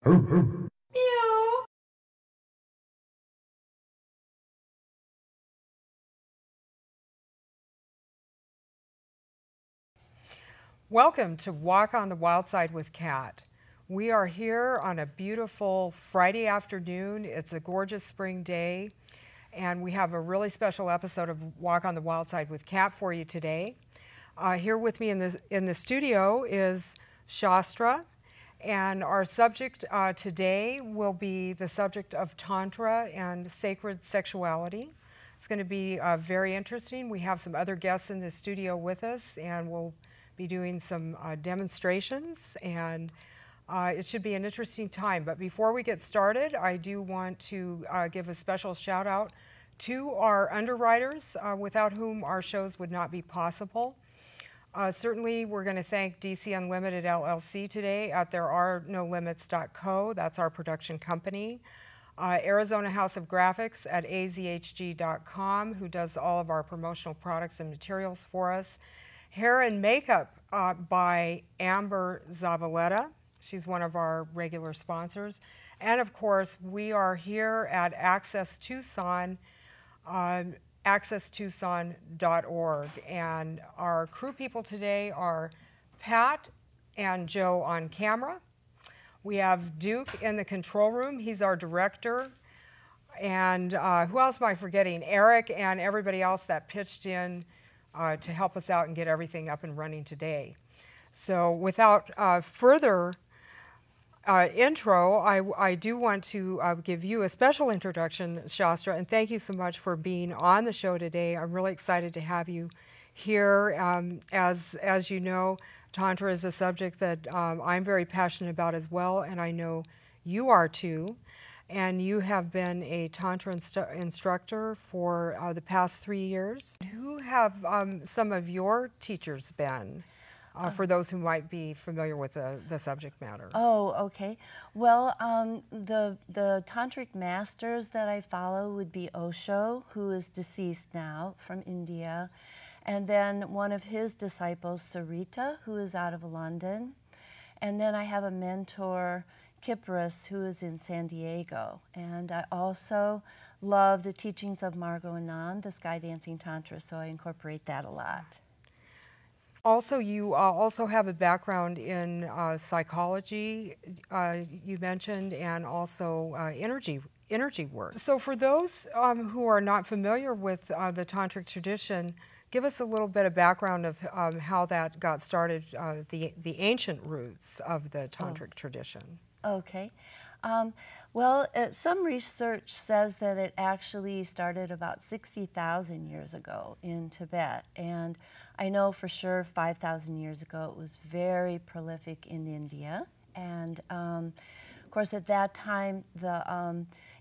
Meow. Welcome to Walk on the Wild Side with Kat. We are here on a beautiful Friday afternoon. It's a gorgeous spring day, and we have a really special episode of Walk on the Wild Side with Kat for you today. Here with me in the studio is Shastra, and our subject today will be the subject of Tantra and sacred sexuality. It's going to be very interesting. We have some other guests in the studio with us, and we'll be doing some demonstrations, and it should be an interesting time. But before we get started, I do want to give a special shout out to our underwriters, without whom our shows would not be possible. Certainly, we're going to thank DC Unlimited LLC today at thereareNolimits.co. That's our production company. Arizona House of Graphics at azhg.com, who does all of our promotional products and materials for us. Hair and makeup by Amber Zavaleta. She's one of our regular sponsors. And of course, we are here at Access Tucson, accesstucson.org. And our crew people today are Pat and Joe on camera. We have Duke in the control room. He's our director. And who else am I forgetting? Eric and everybody else that pitched in to help us out and get everything up and running today. So without further intro, I do want to give you a special introduction, Shastra, and thank you so much for being on the show today. I'm really excited to have you here. As you know, Tantra is a subject that I'm very passionate about as well, and I know you are too. And you have been a Tantra instructor for the past 3 years. Who have some of your teachers been, for those who might be familiar with the subject matter? Oh, okay. Well, the Tantric masters that I follow would be Osho, who is deceased now, from India, and then one of his disciples, Sarita, who is out of London. And then I have a mentor, Kypris, who is in San Diego. And I also love the teachings of Margot Anand, the Sky Dancing Tantra, so I incorporate that a lot. Also, you also have a background in psychology, you mentioned, and also energy work. So for those who are not familiar with the Tantric tradition, give us a little bit of background of how that got started, the ancient roots of the Tantric tradition. Okay. Well, some research says that it actually started about 60,000 years ago in Tibet, and I know for sure 5,000 years ago it was very prolific in India. And of course, at that time,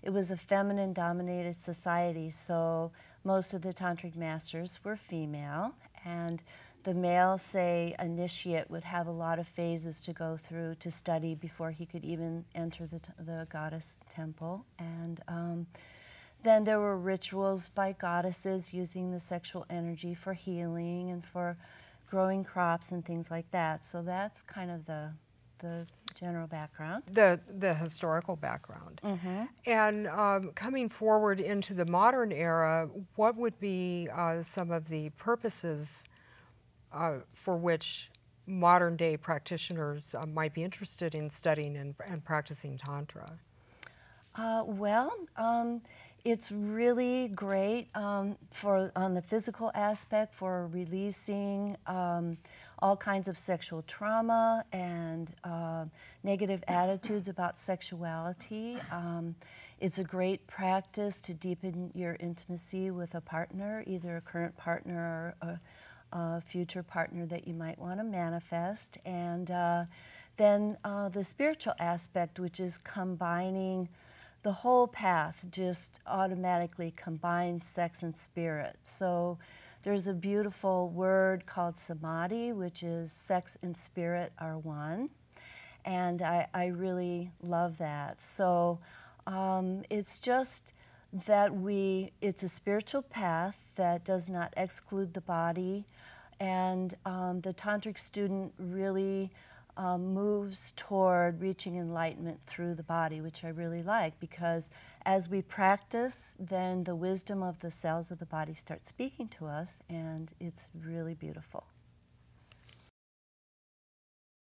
it was a feminine-dominated society, so most of the Tantric masters were female, and the male, say, initiate would have a lot of phases to go through to study before he could even enter the goddess temple. And then there were rituals by goddesses using the sexual energy for healing and for growing crops and things like that. So that's kind of the general background. The historical background. Mm-hmm. And coming forward into the modern era, what would be some of the purposes for which modern-day practitioners might be interested in studying and practicing Tantra? It's really great on the physical aspect for releasing all kinds of sexual trauma and negative attitudes about sexuality. It's a great practice to deepen your intimacy with a partner, either a current partner or a future partner that you might want to manifest. And then the spiritual aspect, which is combining the whole path, just automatically combines sex and spirit. So there's a beautiful word called samadhi, which is sex and spirit are one. And I really love that. So it's just that it's a spiritual path that does not exclude the body. And the Tantric student really moves toward reaching enlightenment through the body, which I really like, because as we practice, then the wisdom of the cells of the body starts speaking to us, and it's really beautiful.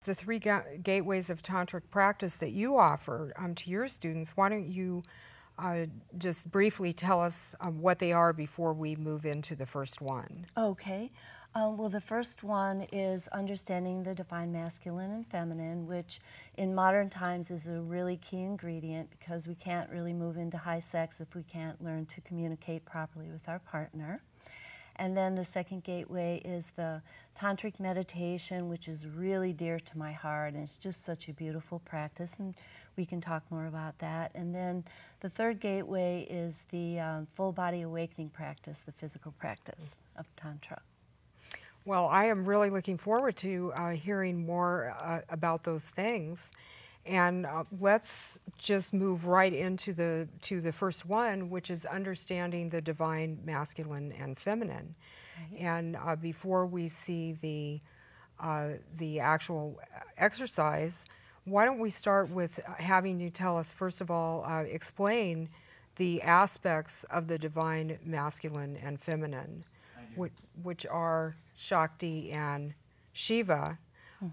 The three gateways of tantric practice that you offer to your students, why don't you just briefly tell us what they are before we move into the first one? Okay. Well, the first one is understanding the divine masculine and feminine, which in modern times is a really key ingredient, because we can't really move into high sex if we can't learn to communicate properly with our partner. And then the second gateway is the Tantric Meditation, which is really dear to my heart, and it's just such a beautiful practice, and we can talk more about that. And then the third gateway is the full body awakening practice, the physical practice of Tantra. Well, I am really looking forward to hearing more about those things. And let's just move right into the first one, which is understanding the divine masculine and feminine. Right. And before we see the actual exercise, why don't we start with having you tell us, first of all, explain the aspects of the divine masculine and feminine, which are Shakti and Shiva.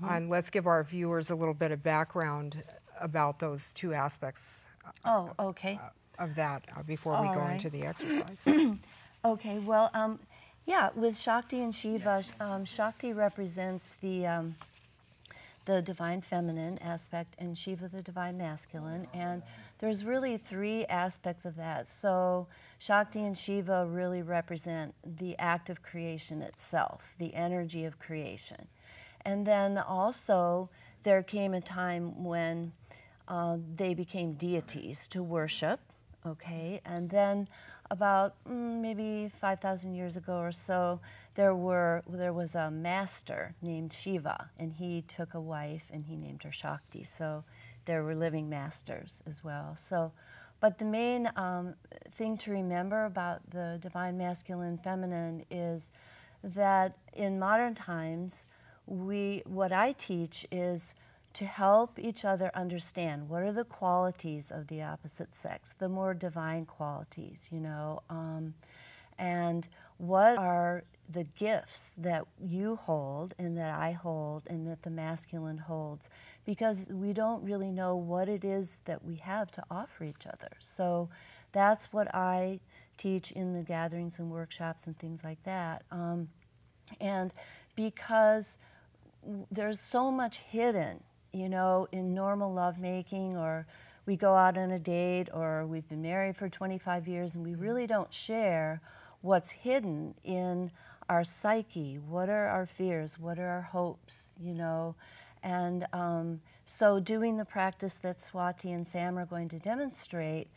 And let's give our viewers a little bit of background about those two aspects of that before we go into the exercise. Okay, well, yeah, with Shakti and Shiva, Shakti represents the divine feminine aspect, and Shiva the divine masculine, and there's really three aspects of that. So Shakti and Shiva really represent the act of creation itself, the energy of creation. And then also there came a time when they became deities to worship, okay? And then about maybe 5,000 years ago or so, there was a master named Shiva, and he took a wife and he named her Shakti. So there were living masters as well. So, but the main thing to remember about the divine masculine and feminine is that in modern times, what I teach is to help each other understand what are the qualities of the opposite sex, the more divine qualities, you know, and what are the gifts that you hold and that I hold and that the masculine holds, because we don't really know what it is that we have to offer each other. So that's what I teach in the gatherings and workshops and things like that. And because there's so much hidden, you know, in normal lovemaking, or we go out on a date, or we've been married for 25 years and we really don't share what's hidden in our psyche. What are our fears? What are our hopes, you know? And so doing the practice that Swati and Sam are going to demonstrate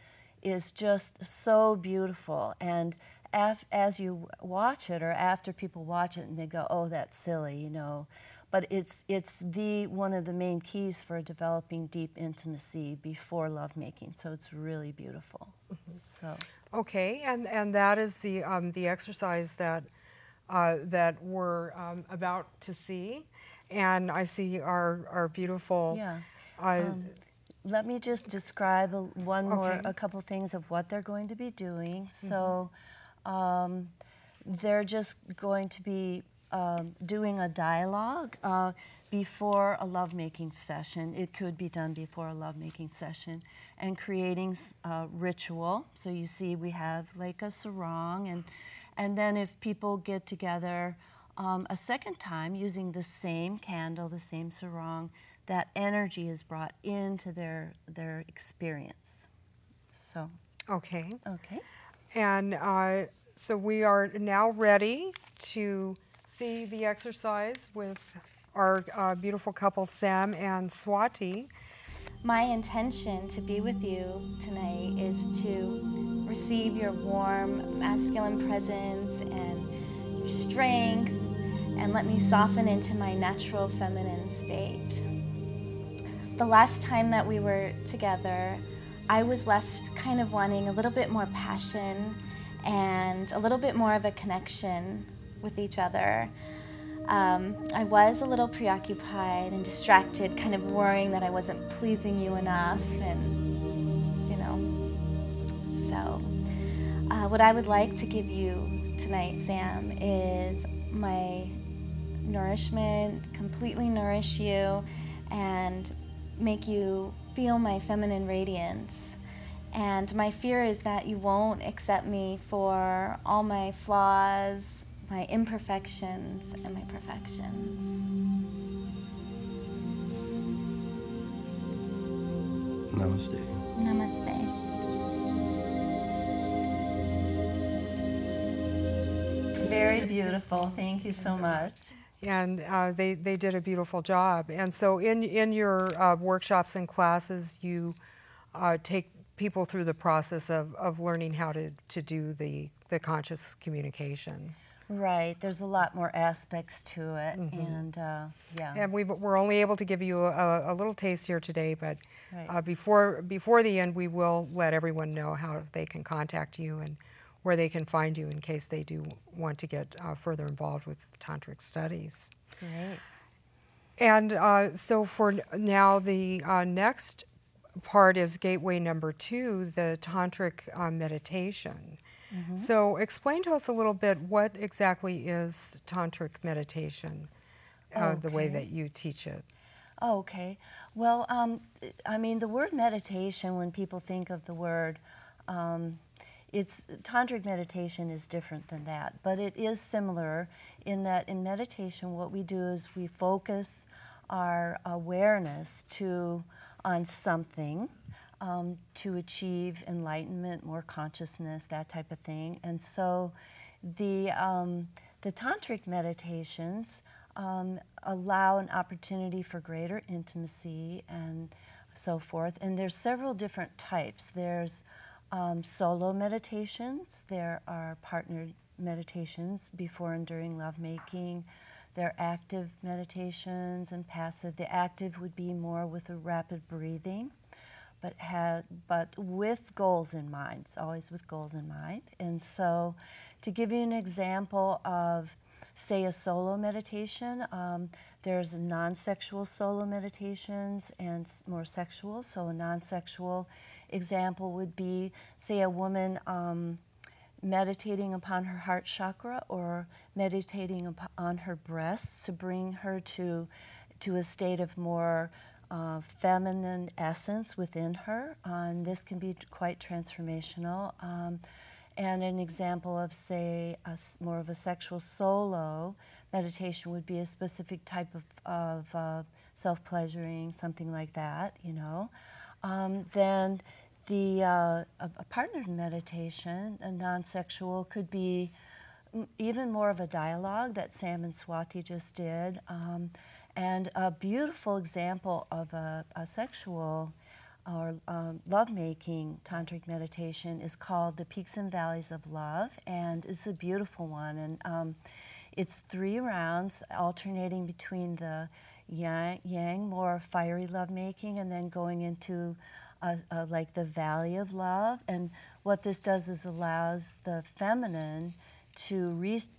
is just so beautiful. And as you watch it, or after people watch it and they go, oh, that's silly, you know, but it's one of the main keys for developing deep intimacy before lovemaking. So it's really beautiful. So okay, and that is the exercise that we're about to see, and I see our beautiful. Yeah. Let me just describe a couple things of what they're going to be doing. So they're just going to be doing a dialogue before a lovemaking session. It could be done before a lovemaking session, and creating ritual. So you see we have like a sarong, and then if people get together a second time using the same candle, the same sarong, that energy is brought into their experience. So. Okay. Okay. And so we are now ready to see the exercise with our beautiful couple, Sam and Swati. My intention to be with you tonight is to receive your warm masculine presence and your strength, and let me soften into my natural feminine state. The last time that we were together, I was left kind of wanting a little bit more passion and a little bit more of a connection with each other. I was a little preoccupied and distracted, kind of worrying that I wasn't pleasing you enough, and you know. So, what I would like to give you tonight, Sam, is my nourishment, completely nourish you, and make you feel my feminine radiance. And my fear is that you won't accept me for all my flaws, my imperfections, and my perfections. Namaste. Namaste. Very beautiful. Thank you so much. And they did a beautiful job. And so in your workshops and classes, you take people through the process of learning how to do the conscious communication. Right. There's a lot more aspects to it, and yeah. And we're only able to give you a little taste here today, but Right. before the end, we will let everyone know how they can contact you and where they can find you in case they do want to get further involved with tantric studies. Great. And so for now, the next part is gateway number 2, the tantric meditation. So explain to us a little bit what exactly is tantric meditation, the way that you teach it. Okay. Well, I mean, the word meditation, when people think of the word, it's tantric meditation is different than that, but it is similar in that in meditation what we do is we focus our awareness on something to achieve enlightenment, more consciousness, that type of thing. And so the tantric meditations allow an opportunity for greater intimacy and so forth. And there's several different types. There's solo meditations, there are partnered meditations before and during lovemaking, there are active meditations and passive. The active would be more with a rapid breathing, but with goals in mind. It's always with goals in mind. And so to give you an example of, say, a solo meditation, there's non-sexual solo meditations and more sexual. So a non-sexual example would be, say, a woman meditating upon her heart chakra or meditating on her breasts to bring her to a state of more feminine essence within her. And this can be quite transformational. And an example of, say, more of a sexual solo meditation would be a specific type of self-pleasuring, something like that, you know. Then a partnered meditation, a non-sexual, could be even more of a dialogue that Sam and Swati just did. And a beautiful example of a sexual or love-making tantric meditation is called the Peaks and Valleys of Love, and it's a beautiful one. And it's 3 rounds alternating between the yang, more fiery lovemaking, and then going into like the Valley of Love. And what this does is allows the feminine to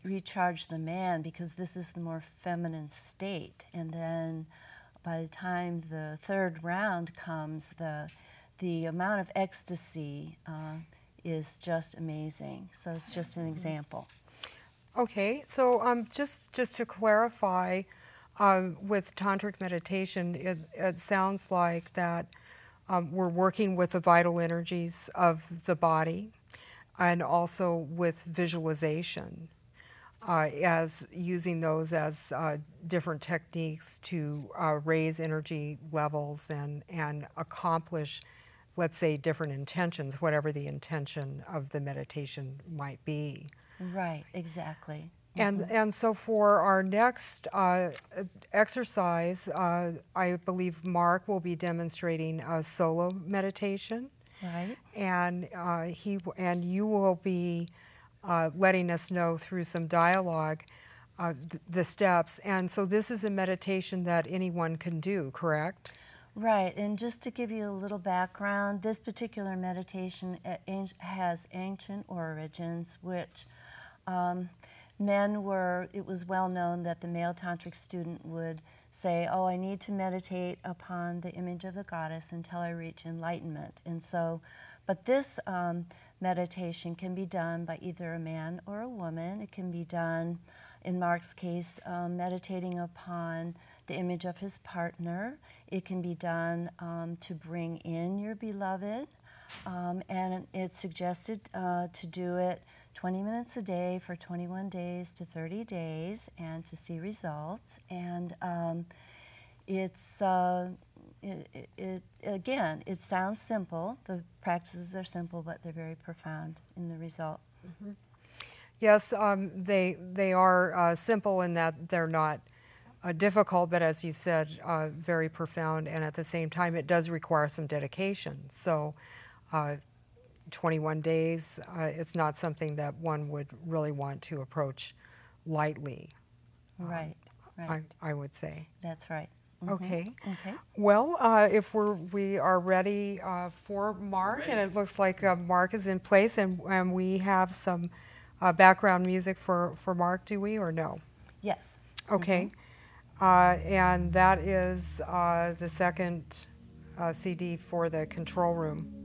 recharge the man, because this is the more feminine state. And then by the time the 3rd round comes, the amount of ecstasy is just amazing. So it's just an example. Okay, so just to clarify, with tantric meditation, it sounds like that we're working with the vital energies of the body, and also with visualization, as using those as different techniques to raise energy levels and accomplish, let's say, different intentions, whatever the intention of the meditation might be. Right, exactly. And so for our next exercise, I believe Mark will be demonstrating a solo meditation. Right. And you will be letting us know through some dialogue the steps. And so this is a meditation that anyone can do, correct? Right, and just to give you a little background, this particular meditation has ancient origins, which it was well known that the male tantric student would say, oh, I need to meditate upon the image of the goddess until I reach enlightenment. And so, but this meditation can be done by either a man or a woman. It can be done, in Mark's case, meditating upon the image of his partner. It can be done to bring in your beloved, and it's suggested to do it 20 minutes a day for 21 days to 30 days and to see results. And again, it sounds simple. The practices are simple, but they're very profound in the result. Mm-hmm. Yes, they are simple in that they're not difficult, but as you said, very profound, and at the same time, it does require some dedication. So 21 days, it's not something that one would really want to approach lightly. Right, right. I would say. That's right. Mm-hmm. Okay. Okay. Well, if we are ready for Mark, and it looks like Mark is in place, and we have some background music for Mark, do we, or no? Yes. Okay. Mm-hmm. And that is the second CD for the control room.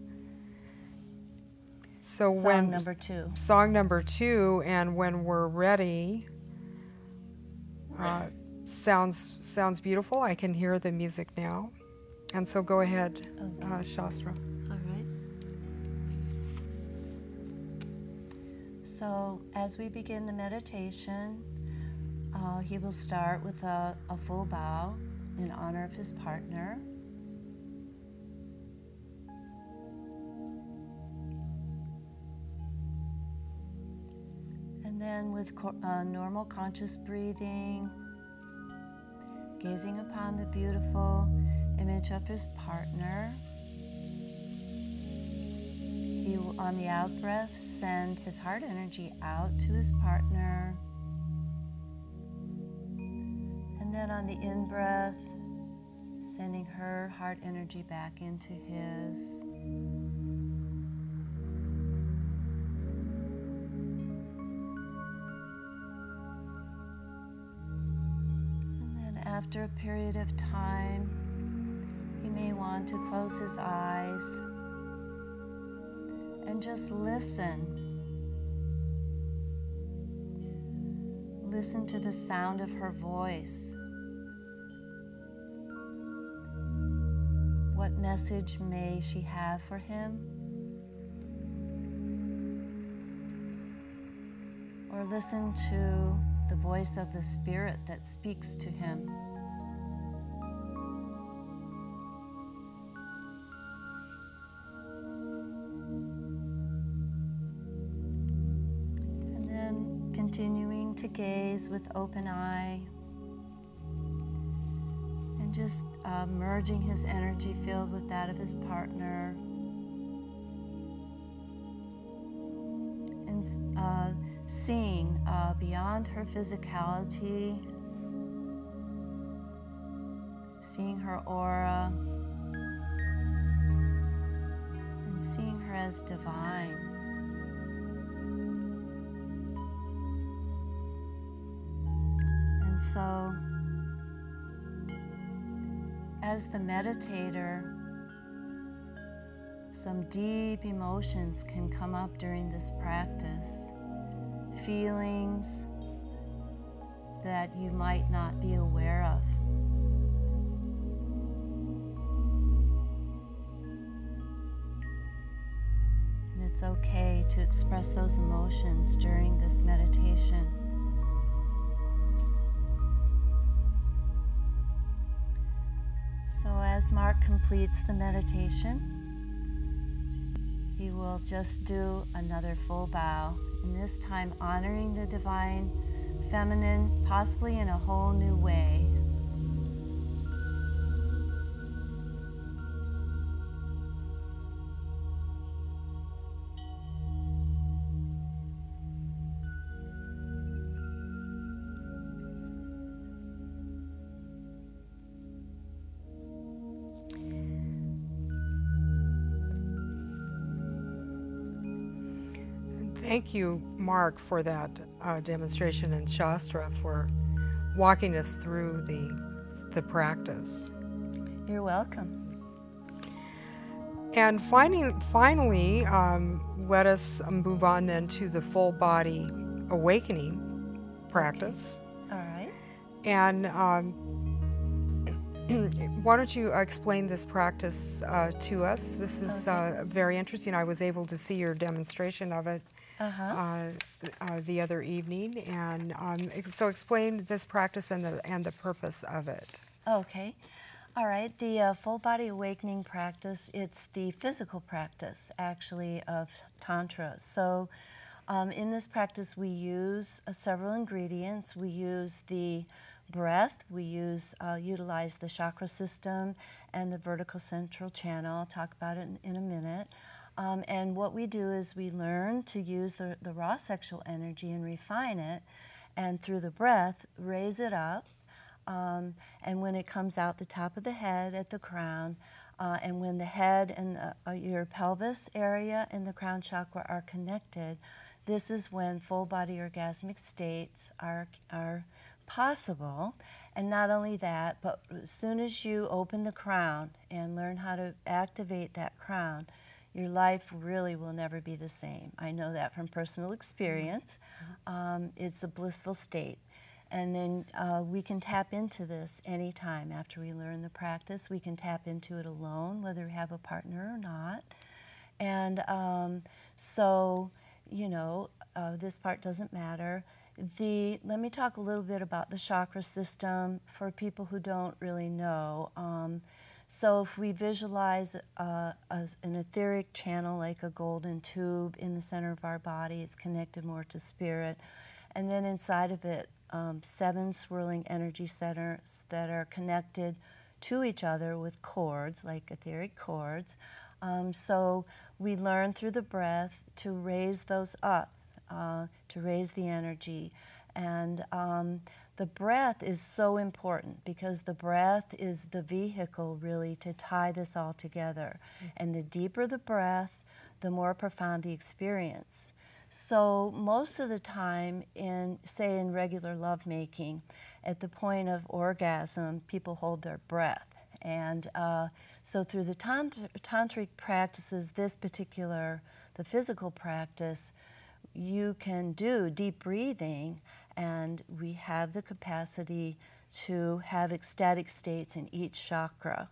So Song number 2. Song number 2, and when we're ready, sounds beautiful. I can hear the music now. And so go ahead, Shastra. All right. So as we begin the meditation, he will start with a full bow in honor of his partner. And then with normal conscious breathing, gazing upon the beautiful image of his partner, he will, on the out-breath, send his heart energy out to his partner. And then on the in-breath, sending her heart energy back into his. After a period of time, he may want to close his eyes and just listen. Listen to the sound of her voice. What message may she have for him? Or listen to the voice of the Spirit that speaks to him. And then continuing to gaze with open eye and just merging his energy field with that of his partner. And seeing beyond her physicality, seeing her aura, and seeing her as divine. And so, as the meditator, some deep emotions can come up during this practice. Feelings that you might not be aware of. And it's okay to express those emotions during this meditation. So as Mark completes the meditation, he will just do another full bow. And this time honoring the divine feminine, possibly in a whole new way. Thank you, Mark, for that demonstration and Shastra for walking us through the practice. You're welcome. And finally, let us move on then to the full body awakening practice. Okay. All right. And why don't you explain this practice to us? This is very interesting. I was able to see your demonstration of it the other evening, and so explain this practice and the purpose of it. Okay. All right. The full body awakening practice, it's the physical practice, actually, of Tantra. So in this practice, we use several ingredients. We use the breath. We utilize the chakra system and the vertical central channel. I'll talk about it in a minute. And what we do is we learn to use the raw sexual energy and refine it, and through the breath, raise it up. And when it comes out the top of the head at the crown, and when the head and your pelvis area and the crown chakra are connected, this is when full body orgasmic states are possible. And not only that, but as soon as you open the crown and learn how to activate that crown, your life really will never be the same. I know that from personal experience. It's a blissful state. And then we can tap into this anytime after we learn the practice. We can tap into it alone, whether we have a partner or not. And so, you know, this part doesn't matter. Let me talk a little bit about the chakra system for people who don't really know. So if we visualize an etheric channel like a golden tube in the center of our body, it's connected more to spirit. And then inside of it, 7 swirling energy centers that are connected to each other with cords, like etheric cords. So we learn through the breath to raise those up, to raise the energy. And the breath is so important because the breath is the vehicle really to tie this all together. And the deeper the breath, the more profound the experience. So most of the time, say in regular lovemaking, at the point of orgasm, people hold their breath. And so through the tantric practices, the physical practice, you can do deep breathing, and we have the capacity to have ecstatic states in each chakra.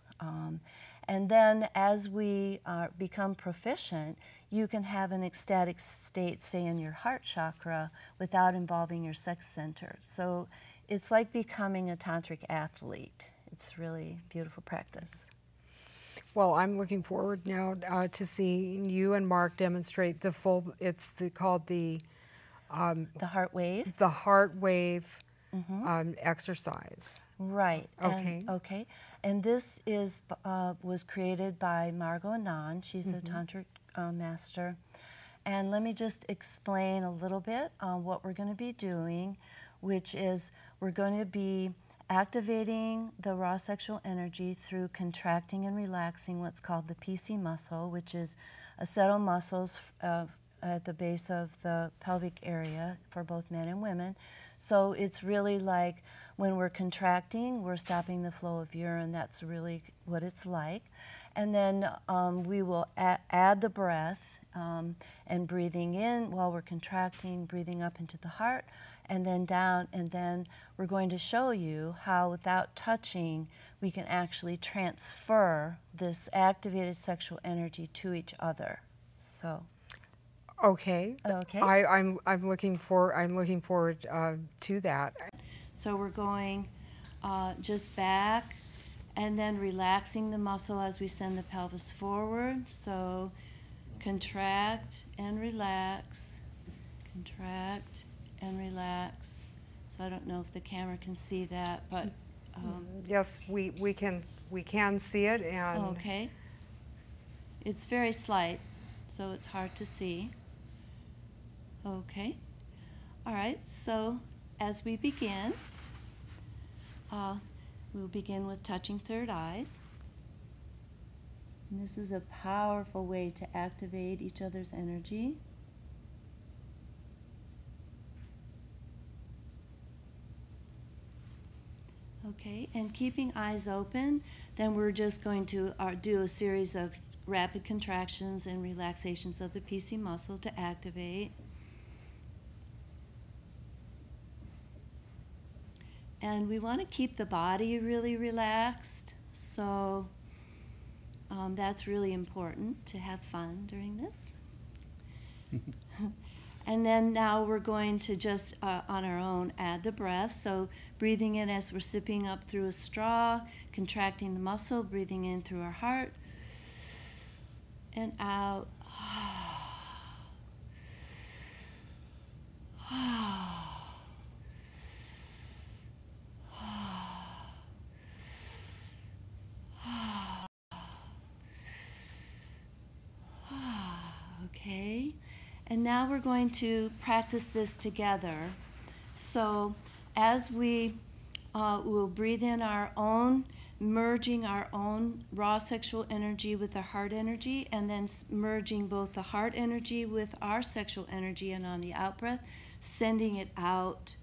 And then as we become proficient, you can have an ecstatic state, say, in your heart chakra without involving your sex center. So it's like becoming a tantric athlete. It's really beautiful practice. Well, I'm looking forward now to seeing you and Mark demonstrate the full, called the heart wave. The heart wave exercise. Right. Okay. Okay. And this was created by Margot Anand. She's a tantric master. And let me just explain a little bit on what we're going to be doing, which is we're going to be activating the raw sexual energy through contracting and relaxing what's called the PC muscle, which is a set of muscles at the base of the pelvic area for both men and women. So it's really like when we're contracting, we're stopping the flow of urine. That's really what it's like. And then we will add the breath and breathing in while we're contracting, breathing up into the heart, and then down. And then we're going to show you how, without touching, we can actually transfer this activated sexual energy to each other. So. Okay. Okay. I'm looking forward to that. So we're going just back, and then relaxing the muscle as we send the pelvis forward. So contract and relax, contract and relax. So I don't know if the camera can see that, but yes, we can see it. And okay. It's very slight, so it's hard to see. Okay. All right. So as we begin, we'll begin with touching third eyes. And this is a powerful way to activate each other's energy. Okay, and keeping eyes open, then we're just going to do a series of rapid contractions and relaxations of the PC muscle to activate. And we want to keep the body really relaxed, so that's really important to have fun during this. And then now we're going to just, on our own, add the breath. So breathing in as we're sipping up through a straw, contracting the muscle, breathing in through our heart, and out. Okay, and now we're going to practice this together. So as we will breathe in our own, merging our own raw sexual energy with our heart energy, and then merging both the heart energy with our sexual energy, and on the out breath, sending it out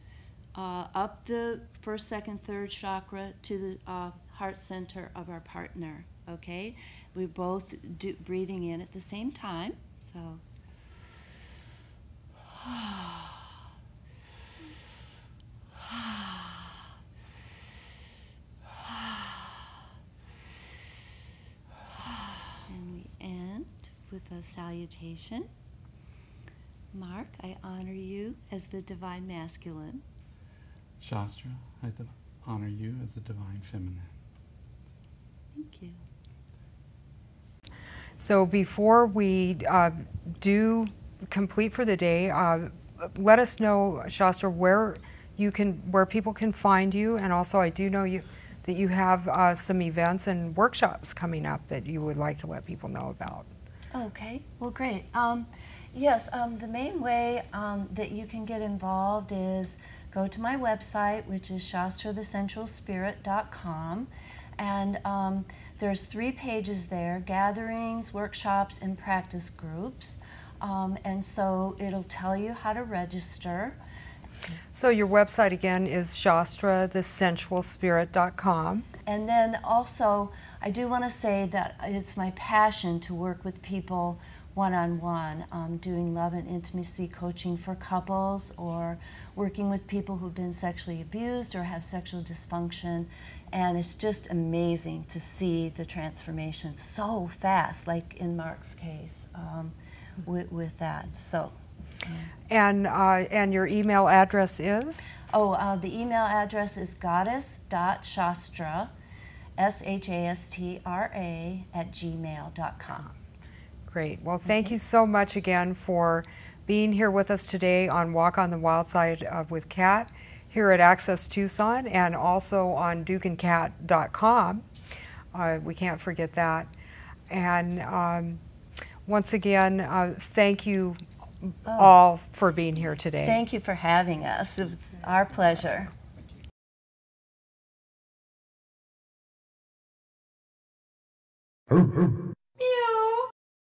up the first, second, third chakra to the heart center of our partner. Okay, we both do breathing in at the same time. So, and we end with a salutation. Mark, I honor you as the divine masculine. Shastra, I honor you as the divine feminine. Thank you. So before we do complete for the day, let us know, Shastra, where people can find you, and also I do know that you have some events and workshops coming up that you would like to let people know about. Okay, well, great. Yes, the main way that you can get involved is go to my website, which is shastrathesensualspirit.com, and there's 3 pages there: gatherings, workshops, and practice groups. And so it'll tell you how to register. So your website again is shastrathesensualspirit.com. And then also, I do want to say that it's my passion to work with people one-on-one, doing love and intimacy coaching for couples, or working with people who've been sexually abused or have sexual dysfunction. And it's just amazing to see the transformation so fast, like in Mark's case, with that. So, and your email address is? The email address is goddess.shastra, SHASTRA, @gmail.com. Great. Well, thank you so much again for being here with us today on Walk on the Wild Side with Kat here at Access Tucson, and also on dukeandkat.com. We can't forget that. And once again, thank you all for being here today. Thank you for having us. It was our pleasure. Thank you.